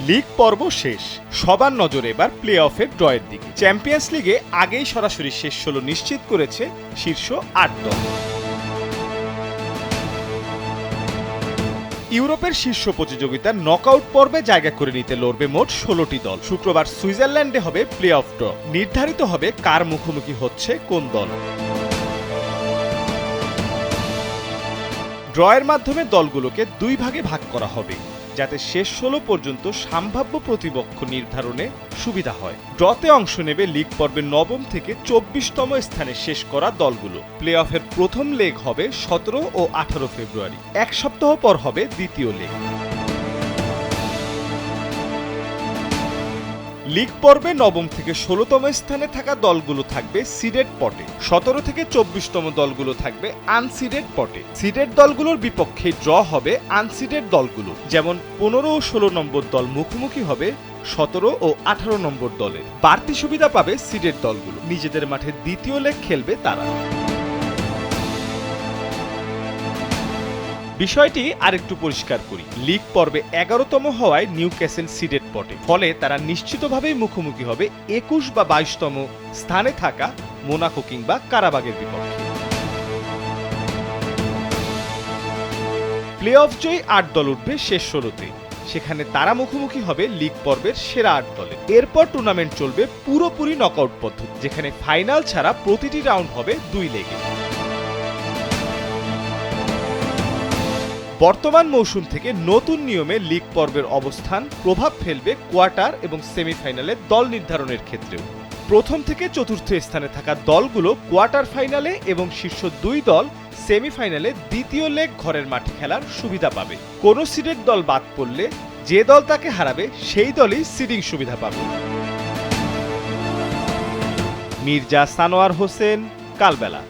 League পর্ব শেষ, সবার নজর এবার প্লে অফের ড্রয়ের দিকে। চ্যাম্পিয়ন্স লিগে আগেই সরাসরি শেষ 16 নিশ্চিত করেছে শীর্ষ 8 দল। ইউরোপের শীর্ষ প্রতিযোগিতার নকআউট পর্বে জায়গা করে নিতে লড়বে মোট 16টি দল। শুক্রবার সুইজারল্যান্ডে হবে প্লে অফ ড্র। নির্ধারিত হবে কার মুখোমুখি হচ্ছে কোন দল। ড্রয়ের মাধ্যমে দলগুলোকে দুই ভাগে ভাগ করা হবে, যাতে শেষ 16 পর্যন্ত সম্ভাব্য প্রতিপক্ষ নির্ধারণে সুবিধা হয়। ড্রতে অংশ নেবে লিগ পর্বের 9ম থেকে 24তম স্থানে শেষ করা দলগুলো। প্লে অফের প্রথম লেগ হবে 17 ও 18 ফেব্রুয়ারি। এক সপ্তাহ পর হবে দ্বিতীয় লেগ। লিগ পর্বে 9ম থেকে 16তম স্থানে থাকা দলগুলো থাকবে সিডেড পটে, 17 থেকে 24তম দলগুলো থাকবে আনসিডেড পটে। সিডেড দলগুলোর বিপক্ষে ড্র হবে আনসিডেড দলগুলো, যেমন 15 ও 16 নম্বর দল মুখোমুখি হবে 17 ও 18 নম্বর দলের। বাড়তি সুবিধা পাবে সিডেড দলগুলো, নিজেদের মাঠে দ্বিতীয় লেগ খেলবে তারা। বিষয়টি আরেকটু পরিষ্কার করি। লিগ পর্বে 11তম হওয়ায় নিউক্যাসল সিডেড পটে, ফলে তারা নিশ্চিতভাবেই মুখোমুখি হবে 21 বা 22তম স্থানে থাকা মোনাকো কিংবা কারাবাগের বিপক্ষে। প্লে অফ জয়ী 8 দল উঠবে শেষ 16তে। সেখানে তারা মুখোমুখি হবে লিগ পর্বের সেরা 8 দলে। এরপর টুর্নামেন্ট চলবে পুরোপুরি নকআউট পদ্ধতি, যেখানে ফাইনাল ছাড়া প্রতিটি রাউন্ড হবে 2 লেগে। বর্তমান মৌসুম থেকে নতুন নিয়মে লিগ পর্বের অবস্থান প্রভাব ফেলবে কোয়ার্টার এবং সেমিফাইনালে দল নির্ধারণের ক্ষেত্রেও। প্রথম থেকে চতুর্থ স্থানে থাকা দলগুলো কোয়ার্টার ফাইনালে এবং শীর্ষ 2 দল সেমিফাইনালে দ্বিতীয় লেগ ঘরের মাঠে খেলার সুবিধা পাবে। কোনো সিডেড দল বাদ পড়লে যে দল তাকে হারাবে সেই দলই সিডিং সুবিধা পাবে। মির্জা সানোয়ার হোসেন, কালবেলা।